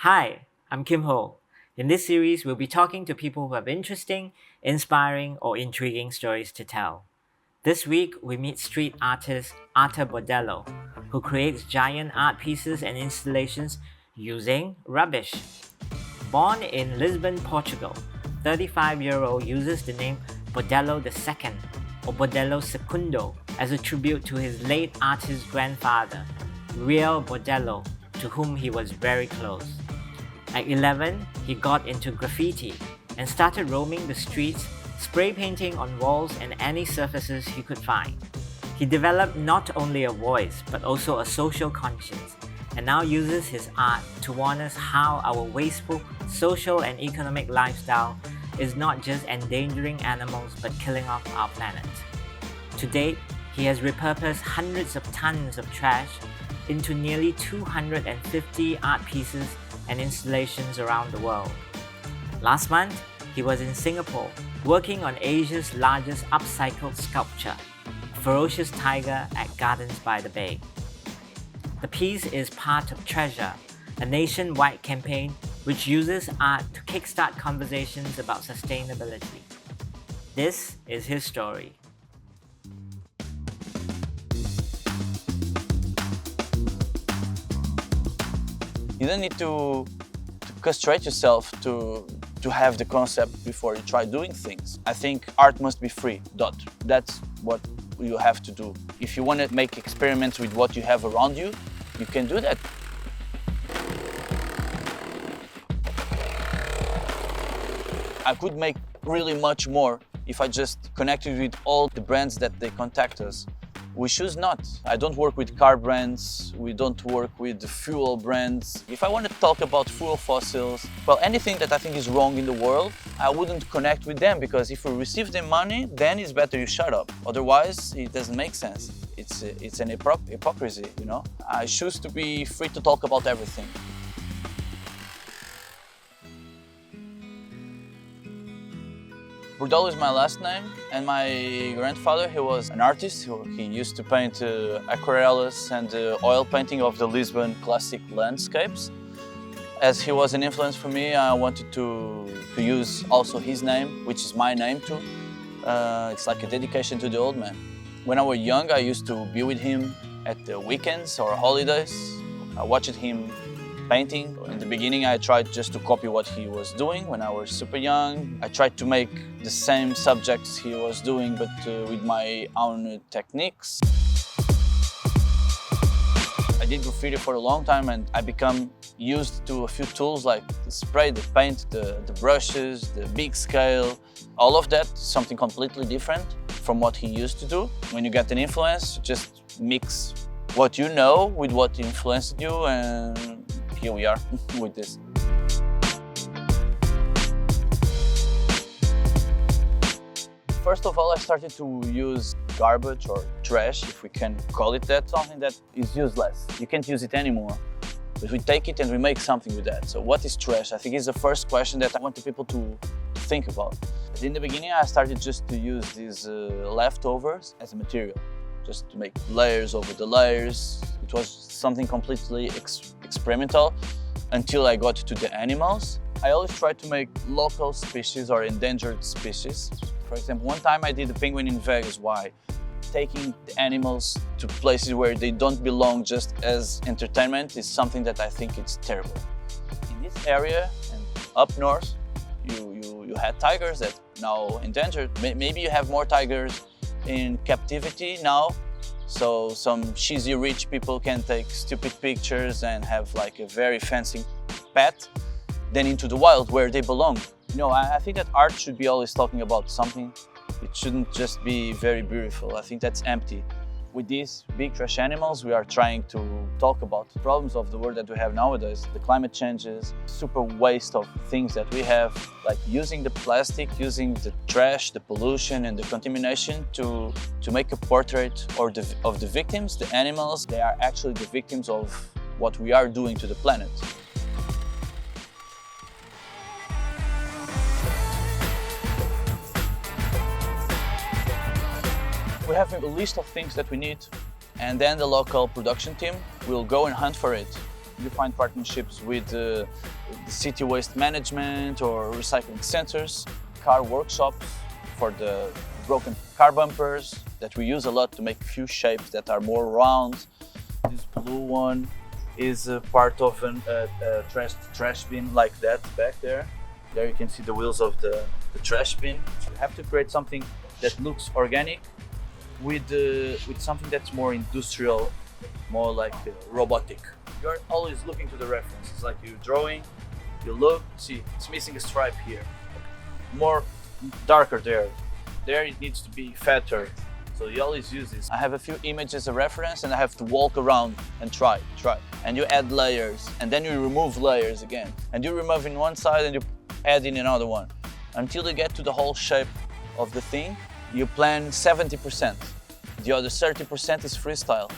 Hi, I'm Kim Ho. In this series, we'll be talking to people who have interesting, inspiring, or intriguing stories to tell. This week, we meet street artist Arthur Bordalo, who creates giant art pieces and installations using rubbish. Born in Lisbon, Portugal, 35-year-old uses the name Bordalo II or Bordalo II as a tribute to his late artist grandfather, Real Bordalo, to whom he was very close. At 11, he got into graffiti and started roaming the streets, spray painting on walls and any surfaces he could find. He developed not only a voice but also a social conscience, and now uses his art to warn us how our wasteful social and economic lifestyle is not just endangering animals but killing off our planet. To date, he has repurposed hundreds of tons of trash into nearly 250 art pieces and installations around the world. Last month, he was in Singapore working on Asia's largest upcycled sculpture, a ferocious tiger at Gardens by the Bay. The piece is part of Treasure, a nationwide campaign which uses art to kickstart conversations about sustainability. This is his story. You don't need to castrate yourself to have the concept before you try doing things. I think art must be free, dot. That's what you have to do. If you want to make experiments with what you have around you, you can do that. I could make really much more if I just connected with all the brands that they contact us. We choose not. I don't work with car brands, we don't work with the fuel brands. If I want to talk about fuel fossils, well, anything that I think is wrong in the world, I wouldn't connect with them, because if we receive their money, then it's better you shut up. Otherwise, it doesn't make sense. It's an hypocrisy, you know? I choose to be free to talk about everything. Bordalo is my last name, and my grandfather, he was an artist. He used to paint aquarelles and oil painting of the Lisbon classic landscapes. As he was an influence for me, I wanted to use also his name, which is my name too. It's like a dedication to the old man. When I was young, I used to be with him at the weekends or holidays. I watched him painting. In the beginning, I tried just to copy what he was doing when I was super young. I tried to make the same subjects he was doing, but with my own techniques. I did graffiti for a long time, and I become used to a few tools like the spray, the paint, the brushes, the big scale. All of that, something completely different from what he used to do. When you get an influence, just mix what you know with what influenced you, and here we are with this. First of all, I started to use garbage or trash, if we can call it that, something that is useless. You can't use it anymore. But we take it and we make something with that. So what is trash? I think is the first question that I want the people to think about. In the beginning, I started just to use these leftovers as a material, just to make layers over the layers. It was something completely experimental until I got to the animals. I always try to make local species or endangered species. For example, one time I did a penguin in Vegas. Why? Taking the animals to places where they don't belong just as entertainment is something that I think it's terrible. In this area and up north, you had tigers that now endangered. Maybe you have more tigers in captivity now, so some cheesy rich people can take stupid pictures and have like a very fancy pet, than into the wild where they belong. You know, I think that art should be always talking about something. It shouldn't just be very beautiful. I think that's empty. With these big trash animals, we are trying to talk about the problems of the world that we have nowadays, the climate changes, super waste of things that we have, like using the plastic, using the trash, the pollution and the contamination to make a portrait of the victims, the animals. They are actually the victims of what we are doing to the planet. We have a list of things that we need, and then the local production team will go and hunt for it. You find partnerships with city waste management or recycling centers, car workshops for the broken car bumpers that we use a lot to make a few shapes that are more round. This blue one is a part of a trash bin like that back there. There you can see the wheels of the trash bin. You have to create something that looks organic with something that's more industrial, more like robotic. You're always looking to the reference. It's like you're drawing, you look, see, it's missing a stripe here. More darker there. There it needs to be fatter. So you always use this. I have a few images as a reference and I have to walk around and try. And you add layers and then you remove layers again. And you remove in one side and you add in another one. Until you get to the whole shape of the thing, you plan 70%. The other 30% is freestyle.